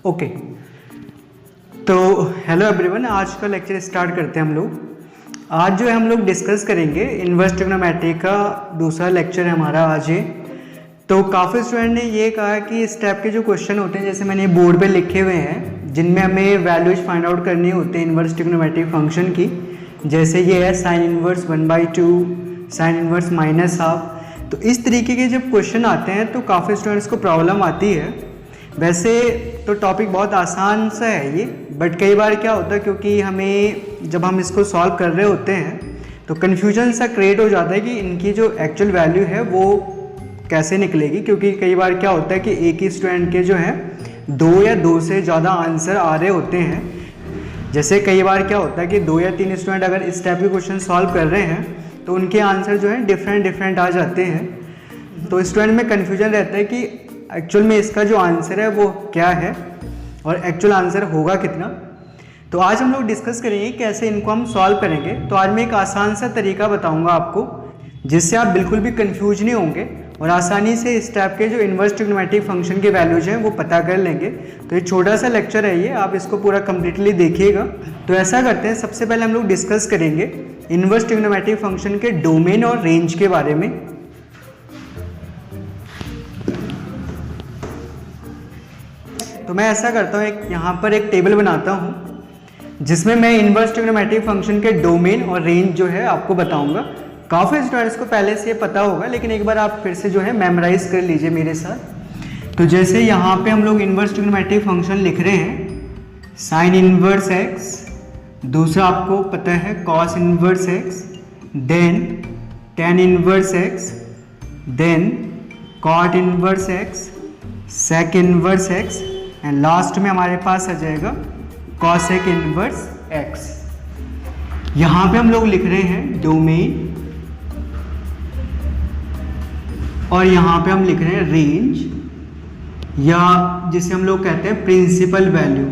Okay, तो hello everyone, आज का लेक्चर स्टार्ट करते हैं हम लोग। आज जो है हम लोग डिस्कस करेंगे इन्वर्स ट्रिग्नोमेट्री का दूसरा लेक्चर है हमारा आज ये। तो काफ़ी स्टूडेंट ने ये कहा कि इस टाइप के जो क्वेश्चन होते हैं, जैसे मैंने बोर्ड पे लिखे हुए हैं, जिनमें हमें वैल्यूज फाइंड आउट करनी होती है इन्वर्स ट्रिग्नोमेट्री फंक्शन की, जैसे ये है sign inverse 1/2, sign inverse -half. तो इस तरीके के जब क्वेश्चन आते हैं तो काफ़ी स्टूडेंट्स को प्रॉब्लम आती है। वैसे तो टॉपिक बहुत आसान सा है ये, बट कई बार क्या होता है, क्योंकि हमें जब हम इसको सॉल्व कर रहे होते हैं तो कन्फ्यूजन सा क्रिएट हो जाता है कि इनकी जो एक्चुअल वैल्यू है वो कैसे निकलेगी। क्योंकि कई बार क्या होता है कि एक ही स्टूडेंट के जो है 2 या 2 से ज़्यादा आंसर आ रहे होते हैं। जैसे कई बार क्या होता है कि 2 या 3 स्टूडेंट अगर इस टाइप के क्वेश्चन सॉल्व कर रहे हैं तो उनके आंसर जो है डिफरेंट आ जाते हैं। तो स्टूडेंट में कन्फ्यूजन रहता है कि एक्चुअल में इसका जो आंसर है वो क्या है और एक्चुअल आंसर होगा कितना। तो आज हम लोग डिस्कस करेंगे कैसे इनको हम सॉल्व करेंगे। तो आज मैं एक आसान सा तरीका बताऊंगा आपको, जिससे आप बिल्कुल भी कंफ्यूज नहीं होंगे और आसानी से इस टाइप के जो इन्वर्स ट्रिग्नोमेट्रिक फंक्शन के वैल्यूज हैं वो पता कर लेंगे। तो ये छोटा सा लेक्चर है ये, आप इसको पूरा कंप्लीटली देखिएगा। तो ऐसा करते हैं, सबसे पहले हम लोग डिस्कस करेंगे इन्वर्स ट्रिग्नोमेट्रिक फंक्शन के डोमेन और रेंज के बारे में। तो मैं ऐसा करता हूँ, यहाँ पर एक टेबल बनाता हूँ जिसमें मैं इन्वर्स ट्रिग्नोमेट्रिक फंक्शन के डोमेन और रेंज जो है आपको बताऊंगा। काफ़ी स्टूडेंट्स को पहले से ये पता होगा, लेकिन एक बार आप फिर से जो है मेमोराइज कर लीजिए मेरे साथ। तो जैसे यहाँ पे हम लोग इन्वर्स ट्रिग्नोमेट्रिक फंक्शन लिख रहे हैं, साइन इन्वर्स एक्स, दूसरा आपको पता है cos inverse X, then tan inverse X, then cot inverse X, sec inverse X, and last में हमारे पास आ जाएगा कॉसेक इन्वर्स एक्स। यहां पे हम लोग लिख रहे हैं डोमेन और यहां पे हम लिख रहे हैं रेंज, या जिसे हम लोग कहते हैं प्रिंसिपल वैल्यू।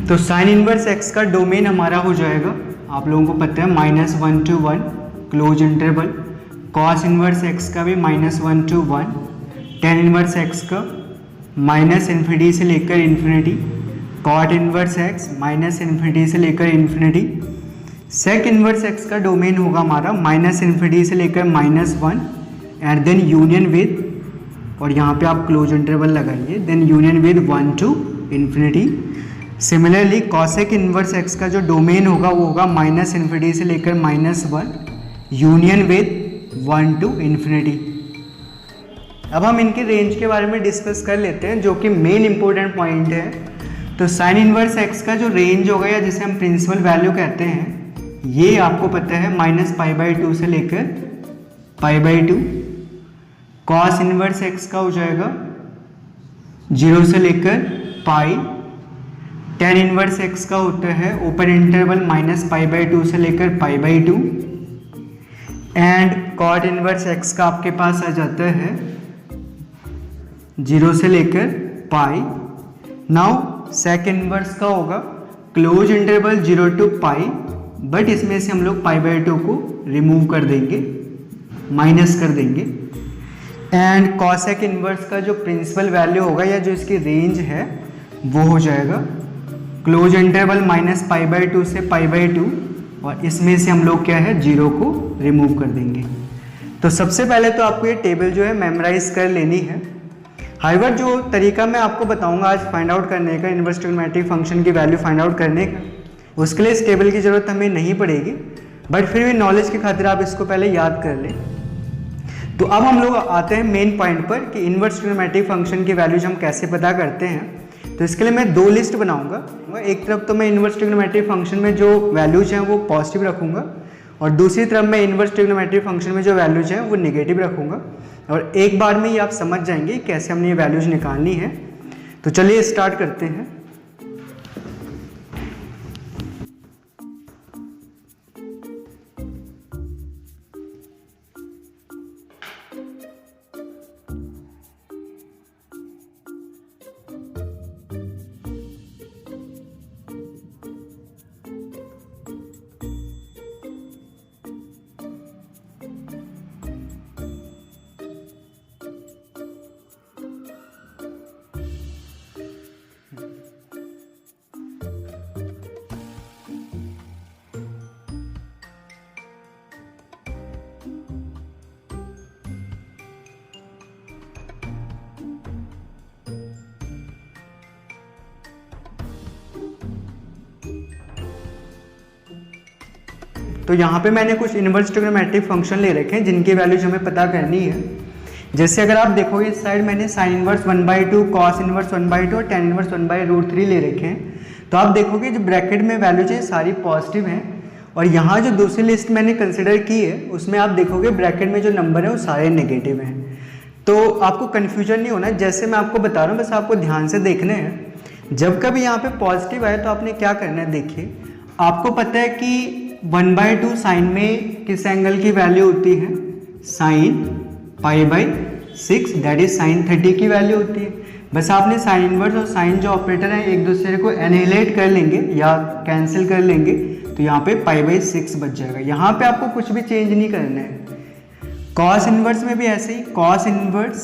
तो साइन इनवर्स एक्स का डोमेन हमारा हो जाएगा, आप लोगों को पता है, -1 to 1 close interval. Cos inverse x का भी -1 to 1। टेन इनवर्स एक्स का -∞ से लेकर इन्फिनिटी। कॉट इनवर्स एक्स -∞ से लेकर इन्फिनिटी। सेक इनवर्स एक्स का डोमेन होगा हमारा -∞ से लेकर -1, एंड देन यूनियन विद, और यहाँ पे आप क्लोज इंटरवल लगाइए, देन यूनियन विद 1 to इन्फिनिटी। सिमिलरली कॉसेक इन्वर्स एक्स का जो डोमेन होगा वो होगा -∞ से लेकर -1, यूनियन विद 1 to इन्फिनिटी। अब हम इनके रेंज के बारे में डिस्कस कर लेते हैं, जो कि मेन इंपॉर्टेंट पॉइंट है। तो साइन इन्वर्स एक्स का जो रेंज होगा, या जिसे हम प्रिंसिपल वैल्यू कहते हैं, ये आपको पता है -π/2 से लेकर π/2। कॉस इन्वर्स एक्स का हो जाएगा 0 से लेकर पाई। टेन इनवर्स एक्स का होता है ओपन इंटरवल -π/2 से लेकर π/2, एंड कॉट इनवर्स एक्स का आपके पास आ जाता है 0 से लेकर पाई। नाउ सेक इनवर्स का होगा close interval 0 to pi, but इसमें से हम लोग π/2 को रिमूव कर देंगे, माइनस कर देंगे। एंड कॉसेक इनवर्स का जो प्रिंसिपल वैल्यू होगा, या जो इसकी रेंज है, वो हो जाएगा क्लोज इंटरवल -π/2 से π/2, और इसमें से हम लोग क्या है 0 को रिमूव कर देंगे। तो सबसे पहले तो आपको ये टेबल जो है मेमोराइज कर लेनी है। हाइवर जो तरीका मैं आपको बताऊंगा आज फाइंड आउट करने का, इन्वर्स ट्रिग्नोमेट्रिक फंक्शन की वैल्यू फाइंड आउट करने का, उसके लिए इस टेबल की ज़रूरत हमें नहीं पड़ेगी, बट फिर भी नॉलेज की खातिर आप इसको पहले याद कर लें। तो अब हम लोग आते हैं मेन पॉइंट पर कि इन्वर्स ट्रिग्नोमेट्रिक फंक्शन की वैल्यूज हम कैसे पता करते हैं। तो इसके लिए मैं 2 लिस्ट बनाऊंगा। एक तरफ तो मैं इन्वर्स ट्रिग्नोमेट्रिक फंक्शन में जो वैल्यूज हैं वो पॉजिटिव रखूंगा, और दूसरी तरफ मैं इन्वर्स ट्रिग्नोमेट्रिक फंक्शन में जो वैल्यूज हैं वो नेगेटिव रखूंगा। और एक बार में ही आप समझ जाएंगे कैसे हमने ये वैल्यूज निकालनी है। तो चलिए स्टार्ट करते हैं। तो यहाँ पे मैंने कुछ इनवर्स ट्रिग्नोमेट्रिक फंक्शन ले रखे हैं जिनकी वैल्यूज हमें पता करनी है। जैसे अगर आप देखोगे इस साइड मैंने साइन इनवर्स 1/2, कॉस इनवर्स 1/2 और टेन इनवर्स 1/√3 ले रखे हैं। तो आप देखोगे जो ब्रैकेट में वैल्यूज है सारी पॉजिटिव हैं, और यहाँ जो दूसरी लिस्ट मैंने कंसिडर की है उसमें आप देखोगे ब्रैकेट में जो नंबर है वो सारे नेगेटिव हैं। तो आपको कन्फ्यूजन नहीं होना, जैसे मैं आपको बता रहा हूँ बस आपको ध्यान से देखने हैं। जब कभी यहाँ पे पॉजिटिव आए तो आपने क्या करना है, देखिए आपको पता है कि 1/2 साइन में किस एंगल की वैल्यू होती है, साइन π/6, दैट इज साइन 30 की वैल्यू होती है। बस आपने साइन इनवर्स और साइन जो ऑपरेटर है एक दूसरे को एनिहिलेट कर लेंगे या कैंसिल कर लेंगे, तो यहाँ पे π/6 बच जाएगा। यहाँ पे आपको कुछ भी चेंज नहीं करना है। कॉस इनवर्स में भी ऐसे ही, कॉस इनवर्स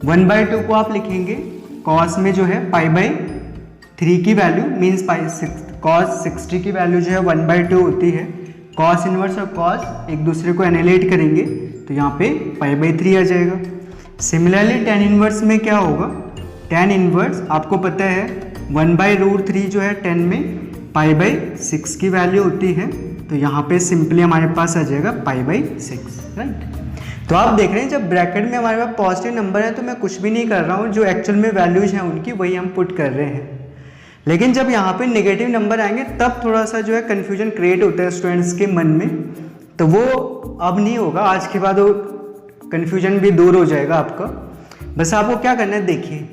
1/2 को आप लिखेंगे, कॉस में जो है π/3 की वैल्यू मीन्स कॉस 60 की वैल्यू जो है 1/2 होती है। कॉस इनवर्स और कॉस एक दूसरे को एनिहिलेट करेंगे तो यहाँ पे π/3 आ जाएगा। सिमिलरली टेन इनवर्स में क्या होगा, टेन इनवर्स आपको पता है 1/√3 जो है 10 में π/6 की वैल्यू होती है, तो यहाँ पे सिंपली हमारे पास आ जाएगा π/6, राइट। तो आप देख रहे हैं जब ब्रैकेट में हमारे पास पॉजिटिव नंबर है तो मैं कुछ भी नहीं कर रहा हूँ, जो एक्चुअल में वैल्यूज हैं उनकी वही हम पुट कर रहे हैं। लेकिन जब यहाँ पे नेगेटिव नंबर आएंगे तब थोड़ा सा जो है कन्फ्यूजन क्रिएट होता है स्टूडेंट्स के मन में, तो वो अब नहीं होगा, आज के बाद वो कन्फ्यूजन भी दूर हो जाएगा आपका। बस आपको क्या करना है, देखिए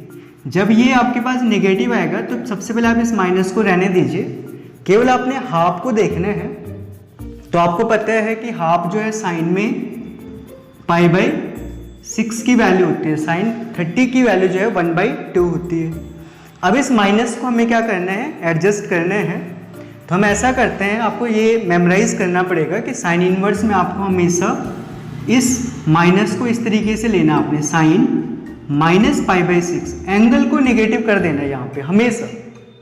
जब ये आपके पास नेगेटिव आएगा तो सबसे पहले आप इस माइनस को रहने दीजिए, केवल आपने हाफ को देखना है। तो आपको पता है कि हाफ जो है साइन में π/6 की वैल्यू होती है, साइन 30 की वैल्यू जो है 1/2 होती है। अब इस माइनस को हमें क्या करना है, एडजस्ट करना है। तो हम ऐसा करते हैं, आपको ये मेमोराइज करना पड़ेगा कि साइन इनवर्स में आपको हमेशा इस माइनस को इस तरीके से लेना, आपने साइन -π/6 एंगल को नेगेटिव कर देना है। यहाँ पे हमेशा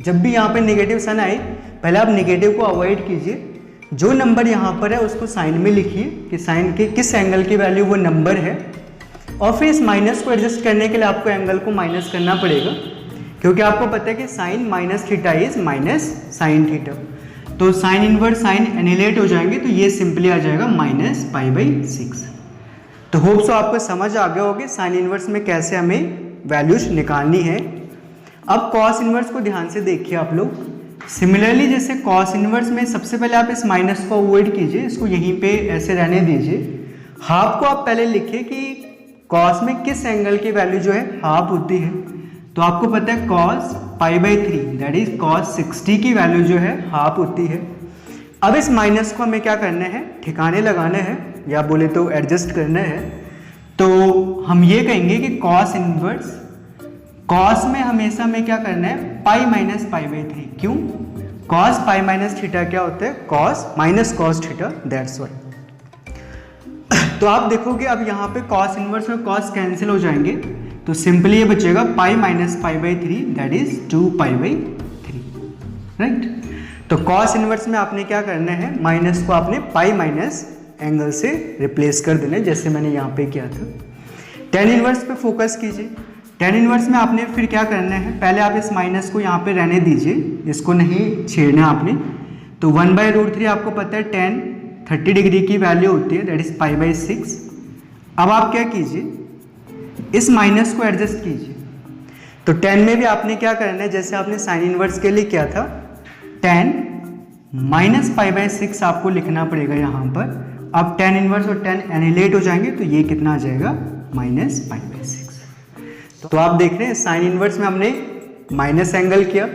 जब भी यहाँ पे नेगेटिव साइन आए पहले आप नेगेटिव को अवॉइड कीजिए, जो नंबर यहाँ पर है उसको साइन में लिखिए कि साइन के किस एंगल की वैल्यू वो नंबर है, और फिर इस माइनस को एडजस्ट करने के लिए आपको एंगल को माइनस करना पड़ेगा, क्योंकि आपको पता है कि साइन -θ इज -sin θ। तो साइन इनवर्स साइन एनिहिलेट हो जाएंगे तो ये सिंपली आ जाएगा -π/6। तो होप सो आपको समझ आ गया होगा साइन इनवर्स में कैसे हमें वैल्यूज निकालनी है। अब कॉस इनवर्स को ध्यान से देखिए आप लोग। सिमिलरली जैसे कॉस इनवर्स में सबसे पहले आप इस माइनस को अवॉइड कीजिए, इसको यहीं पे ऐसे रहने दीजिए। हाफ को आप पहले लिखिए कि कॉस में किस एंगल की वैल्यू जो है हाफ होती है, तो आपको पता है कॉस π/3 दैट इज कॉस 60 की वैल्यू जो है हाफ होती है। अब इस माइनस को हमें क्या करना है, ठिकाने लगाना है या बोले तो एडजस्ट करना है। तो हम ये कहेंगे कि कॉस इनवर्स, कॉस में हमेशा हमें क्या करना है, π-π/3। क्यों, कॉस π-θ क्या होता है, cos minus cos theta, that's why. तो आप देखोगे अब यहाँ पे कॉस इनवर्स और कॉस कैंसिल हो जाएंगे, तो सिंपली ये बचेगा π-π/3 दैट इज 2π/3, राइट। तो कॉस इनवर्स में आपने क्या करना है, माइनस को आपने पाई माइनस एंगल से रिप्लेस कर देना, जैसे मैंने यहाँ पे किया था। टेन इनवर्स पे फोकस कीजिए। टेन इनवर्स में आपने फिर क्या करना है, पहले आप इस माइनस को यहाँ पे रहने दीजिए, इसको नहीं छेड़ना आपने। तो 1/√3 आपको पता है टेन 30 डिग्री की वैल्यू होती है, दैट इज π/6। अब आप क्या कीजिए, इस माइनस को एडजस्ट कीजिए। तो टेन में भी आपने क्या करना है, जैसे आपने साइन इनवर्स के लिए किया था, टेन -π/6 आपको लिखना पड़ेगा यहाँ पर। अब टेन इनवर्स और टेन एनिहिलेट हो जाएंगे, तो ये कितना आ जाएगा, -π/6। तो आप देख रहे हैं साइन इनवर्स में हमने माइनस एंगल किया,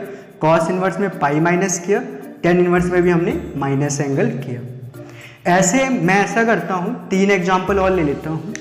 कॉस इनवर्स में पाई माइनस किया, टेन इनवर्स में भी हमने माइनस एंगल किया। ऐसे मैं ऐसा करता हूँ, 3 एग्जाम्पल और ले लेता हूँ।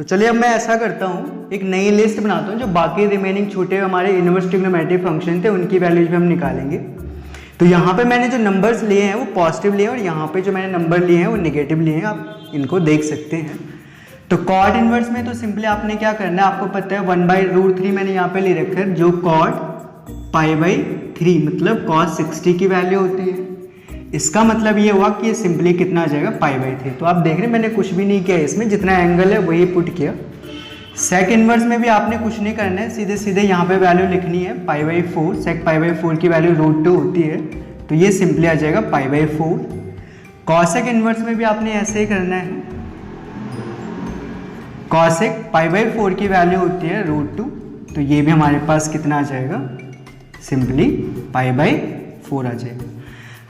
तो चलिए अब मैं ऐसा करता हूँ, एक नई लिस्ट बनाता हूँ जो बाकी रिमेनिंग छूटे हमारे इनवर्स ट्रिग्नोमेट्रिक फंक्शन थे उनकी वैल्यूज भी हम निकालेंगे। तो यहाँ पे मैंने जो नंबर्स लिए हैं वो पॉजिटिव लिए हैं और यहाँ पे जो मैंने नंबर लिए हैं वो नेगेटिव लिए हैं, आप इनको देख सकते हैं। तो कॉट इनवर्स में तो सिंपली आपने क्या करना है, आपको पता है 1/√3 मैंने यहाँ पे ले रखा है, जो कॉट π/3 मतलब cos 60 की वैल्यू होती है। इसका मतलब ये हुआ कि ये सिंपली कितना आ जाएगा π/3। तो आप देख रहे हैं मैंने कुछ भी नहीं किया इसमें, जितना एंगल है वही पुट किया। सेक इनवर्स में भी आपने कुछ नहीं करना है, सीधे सीधे यहाँ पे वैल्यू लिखनी है π/4। सेक π/4 की वैल्यू √2 होती है, तो ये सिंपली आ जाएगा π/4। कॉसेक इनवर्स में भी आपने ऐसे ही करना है, कॉसेक π/4 की वैल्यू होती है √2, तो ये भी हमारे पास कितना आ जाएगा, सिंपली π/4 आ जाएगा।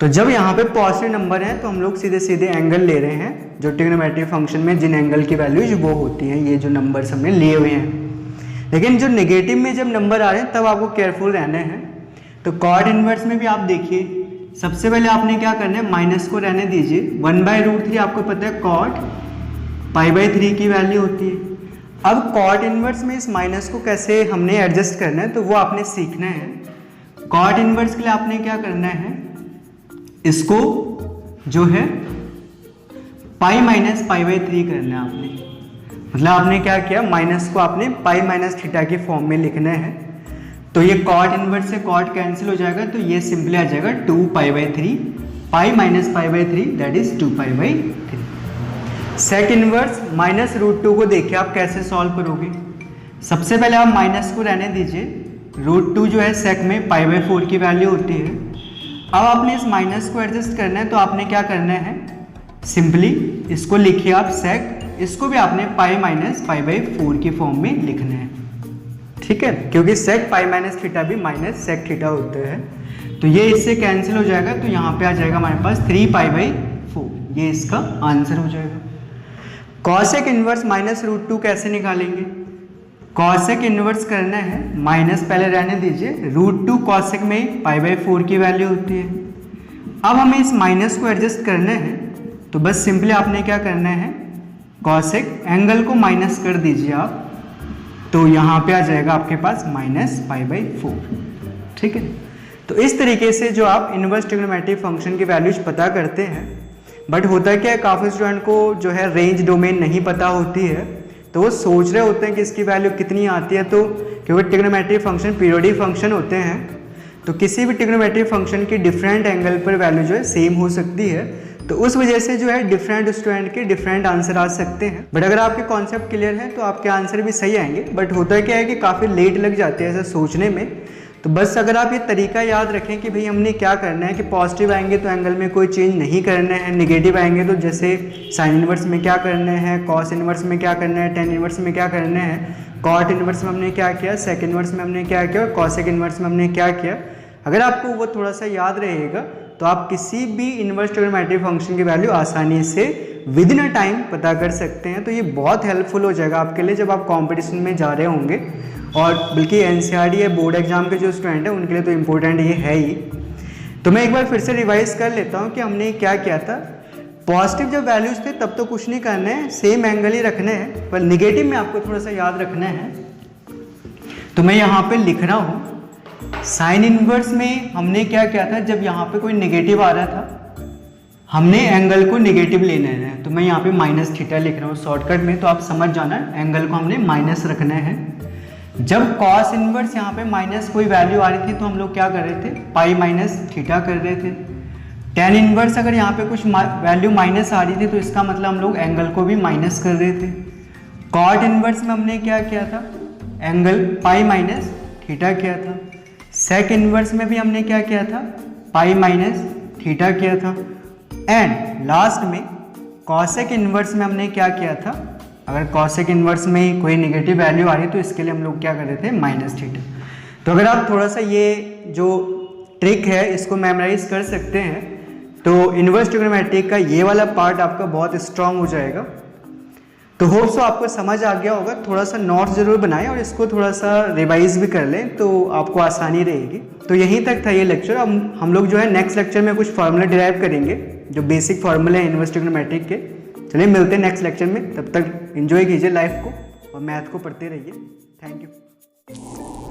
तो जब यहाँ पे पॉजिटिव नंबर है तो हम लोग सीधे सीधे एंगल ले रहे हैं, जो ट्रिग्नोमेट्रिक फंक्शन में जिन एंगल की वैल्यूज वो होती हैं, ये जो नंबर्स हमने लिए हुए हैं। लेकिन जो नेगेटिव में जब नंबर आ रहे हैं तब आपको केयरफुल रहना है। तो कॉट इनवर्स में भी आप देखिए, सबसे पहले आपने क्या करना है, माइनस को रहने दीजिए। 1/√3 आपको पता है कॉट π/3 की वैल्यू होती है। अब कॉट इनवर्स में इस माइनस को कैसे हमने एडजस्ट करना है तो वो आपने सीखना है। कॉट इनवर्स के लिए आपने क्या करना है, इसको जो है π-π/3 करना है आपने। मतलब आपने क्या किया, माइनस को आपने π-θ की फॉर्म में लिखना है। तो ये कॉट इनवर्स से कॉट कैंसिल हो जाएगा, तो ये सिंपली आ जाएगा 2π/3, π-π/3 दैट इज 2π/3। सेक इनवर्स -√2 को देखिए आप कैसे सॉल्व करोगे। सबसे पहले आप माइनस को रहने दीजिए, √2 जो है सेक में π/4 की वैल्यू होती है। अब आपने इस माइनस को एडजस्ट करना है, तो आपने क्या करना है, सिंपली इसको लिखिए आप सेक, इसको भी आपने π-π/4 की फॉर्म में लिखना है, ठीक है, क्योंकि सेक π-θ भी माइनस सेक θ होते हैं। तो ये इससे कैंसिल हो जाएगा, तो यहाँ पे आ जाएगा हमारे पास 3π/4, ये इसका आंसर हो जाएगा। कॉसेक इनवर्स -√2 कैसे निकालेंगे, कॉसेक इनवर्स करना है, माइनस पहले रहने दीजिए, √2 कॉसेक में π/4 की वैल्यू होती है। अब हमें इस माइनस को एडजस्ट करना है, तो बस सिंपली आपने क्या करना है, कॉसेक एंगल को माइनस कर दीजिए आप, तो यहाँ पे आ जाएगा आपके पास -π/4, ठीक है। तो इस तरीके से जो आप इनवर्स ट्रिग्नोमेट्रिक फंक्शन की वैल्यूज पता करते हैं। बट होता क्या है, काफ़ी स्टूडेंट को जो है रेंज डोमेन नहीं पता होती है, तो वो सोच रहे होते हैं कि इसकी वैल्यू कितनी आती है। तो क्योंकि ट्रिग्नोमेट्रिक फंक्शन पीरियोडिक फंक्शन होते हैं, तो किसी भी ट्रिग्नोमेट्रिक फंक्शन की डिफरेंट एंगल पर वैल्यू जो है सेम हो सकती है, तो उस वजह से जो है डिफरेंट स्टूडेंट के डिफरेंट आंसर आ सकते हैं। बट अगर आपके कॉन्सेप्ट क्लियर है तो आपके आंसर भी सही आएंगे। बट होता क्या है कि काफ़ी लेट लग जाते हैं ऐसा सोचने में। तो बस अगर आप ये तरीका याद रखें कि भाई हमने क्या करना है कि पॉजिटिव आएंगे तो एंगल में कोई चेंज नहीं करना है, नेगेटिव आएंगे तो जैसे साइन इनवर्स में क्या करना है, कॉस इनवर्स में क्या करना है, टेन इनवर्स में क्या करना है, कॉट इनवर्स में हमने क्या किया, सेक इनवर्स में हमने क्या किया और कॉसेक इनवर्स में हमने क्या किया। अगर आपको वो थोड़ा सा याद रहेगा तो आप किसी भी इनवर्स ट्रिग्नोमेट्रिक फंक्शन की वैल्यू आसानी से विद इन अ टाइम पता कर सकते हैं। तो ये बहुत हेल्पफुल हो जाएगा आपके लिए जब आप कॉम्पिटिशन में जा रहे होंगे, और बल्कि एनसीईआरटी या बोर्ड एग्जाम के जो स्टूडेंट हैं उनके लिए तो इम्पोर्टेंट ये है ही। तो मैं एक बार फिर से रिवाइज कर लेता हूँ कि हमने क्या किया था। पॉजिटिव जब वैल्यूज थे तब तो कुछ नहीं करना है, सेम एंगल ही रखने हैं, पर निगेटिव में आपको थोड़ा सा याद रखना है। तो मैं यहाँ पे लिख रहा हूँ, साइन इनवर्स में हमने क्या किया था, जब यहाँ पे कोई नेगेटिव आ रहा था हमने एंगल को नेगेटिव लेना है। तो मैं यहाँ पे -θ लिख रहा हूँ शॉर्टकट में, तो आप समझ जाना एंगल को हमने माइनस रखना है। जब कॉस इनवर्स यहाँ पे माइनस कोई वैल्यू आ रही थी तो हम लोग क्या कर रहे थे, π-θ कर रहे थे। टेन इनवर्स अगर यहाँ पे कुछ वैल्यू माइनस आ रही थी तो इसका मतलब हम लोग एंगल को भी माइनस कर रहे थे। कॉट इनवर्स में हमने क्या किया था, एंगल π-θ किया था। सेक इनवर्स में भी हमने क्या किया था, π-θ किया था। एंड लास्ट में कॉसेक इनवर्स में हमने क्या किया था, अगर कॉसेक इनवर्स में कोई नेगेटिव वैल्यू आ रही है तो इसके लिए हम लोग क्या कर रहे थे, -θ। तो अगर आप थोड़ा सा ये जो ट्रिक है इसको मेमोराइज कर सकते हैं तो इनवर्स ट्रिग्नोमेट्रिक का ये वाला पार्ट आपका बहुत स्ट्रांग हो जाएगा। तो होप सो आपको समझ आ गया होगा। थोड़ा सा नोट्स ज़रूर बनाएं और इसको थोड़ा सा रिवाइज भी कर लें तो आपको आसानी रहेगी। तो यहीं तक था ये लेक्चर। अब हम लोग जो है नेक्स्ट लेक्चर में कुछ फार्मूला डिराइव करेंगे जो बेसिक फार्मूले हैं इनवर्स ट्रिग्नोमेट्रिक के, चलिए मिलते हैं नेक्स्ट लेक्चर में, तब तक एंजॉय कीजिए लाइफ को और मैथ को पढ़ते रहिए। Thank you.